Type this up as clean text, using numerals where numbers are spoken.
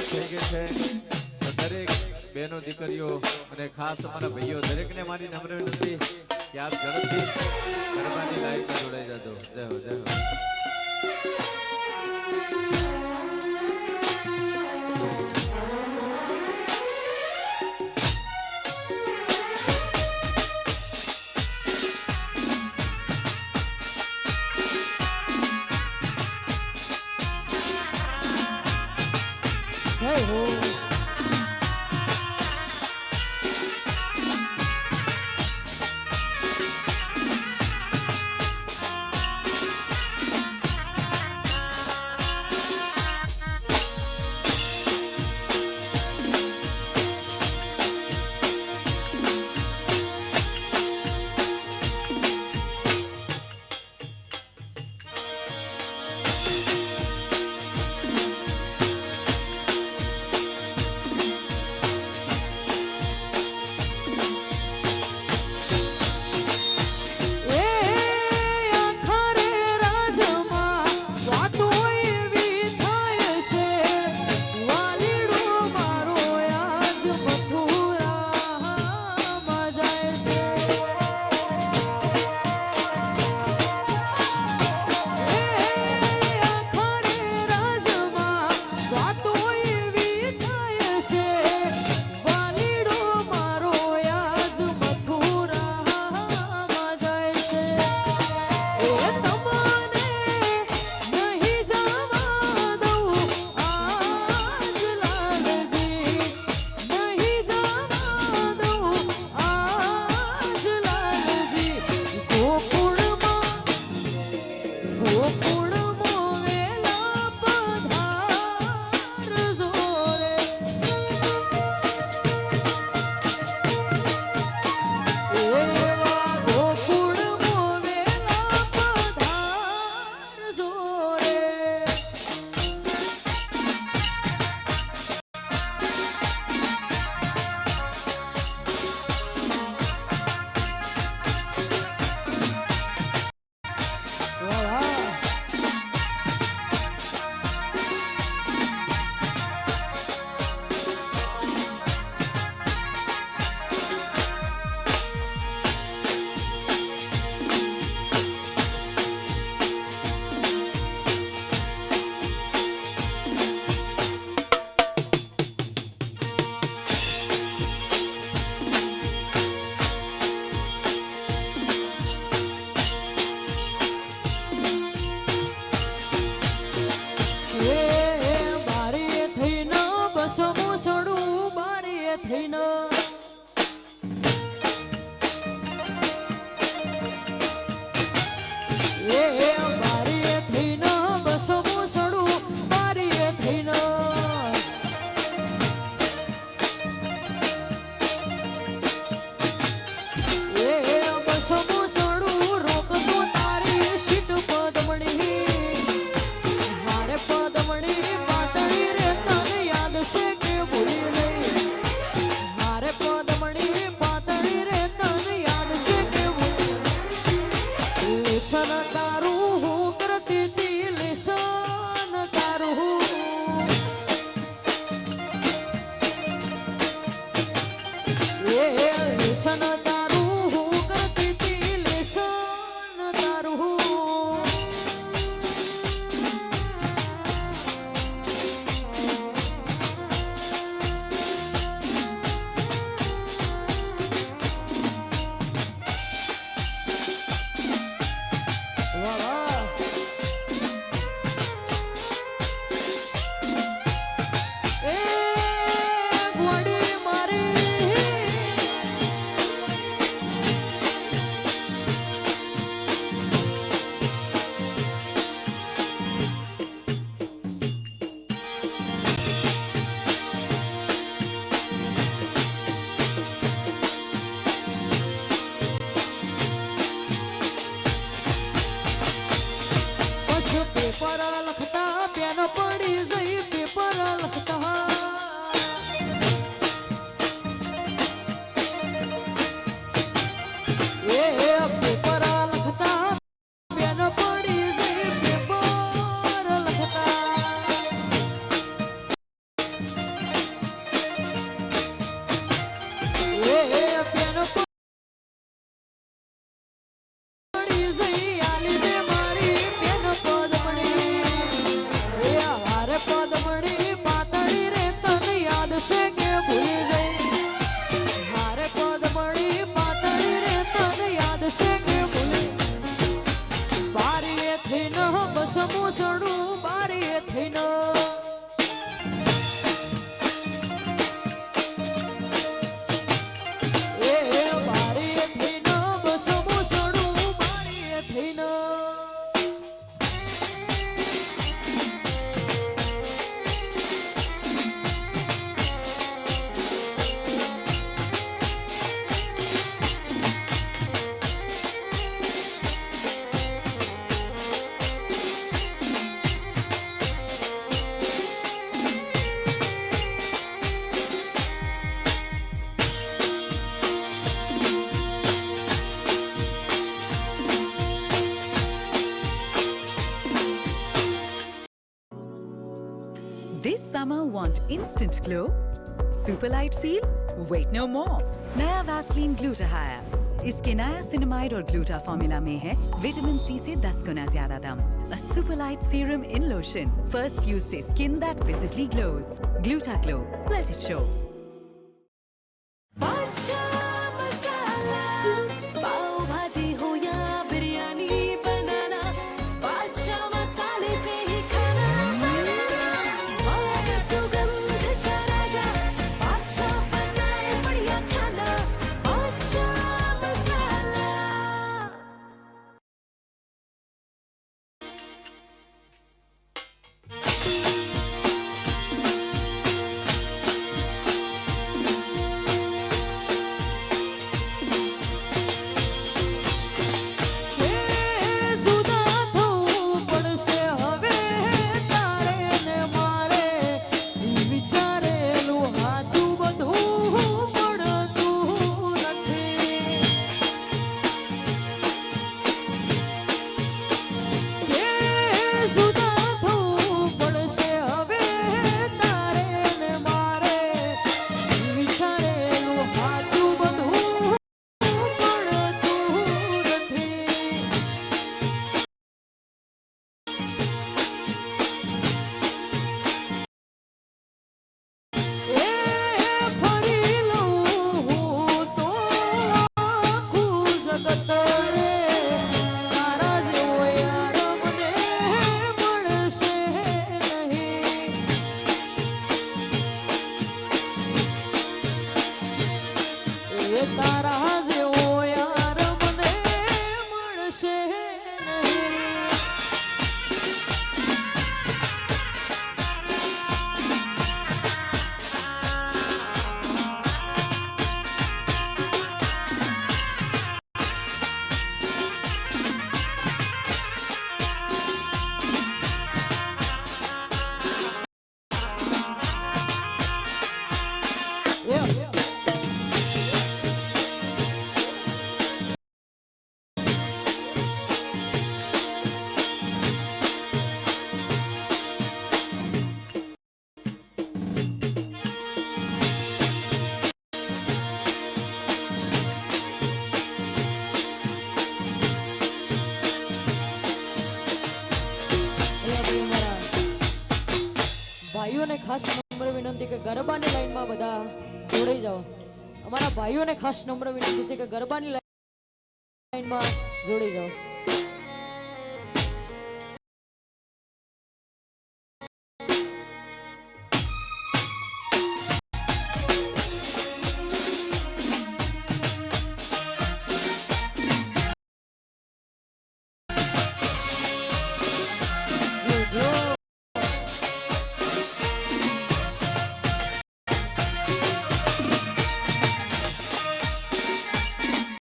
શરૂઆત થઈ ગઈ છે. દરેક બહેનો દીકરીઓ અને ખાસ અમારા ભાઈઓ દરેકને મારી નમ્ર વિનંતી કે આપ ઝડપથી ગરબાની લાઈનમાં જોડાઈ જજો. જય હો જય હો. જય હો. Pode યાદ છે કે ભૂલી ગઈ મારે પદમણી પાતળી રે તને યાદ છે કે ભૂલી બારીએ થઈને બસ મૂસણું બારીએ થઈને This summer want instant glow? Superlight feel? Wait no more. नया वैसलीन ग्लूटा है। इसके नया सिनेमाइड और ग्लूटा फॉर्मूला में है विटामिन सी से 10 गुना ज्यादा दम। A superlight serum in lotion. First use से skin that visibly glows. Gluta Glow. Let it show. ભાઈઓને ખાસ નમ્ર વિનંતી કે ગરબાની લાઈનમાં બધા જોડાઈ જાઓ અમારા ભાઈઓને ખાસ નમ્ર વિનંતી છે કે ગરબાની લાઈનમાં જોડાઈ જાઓ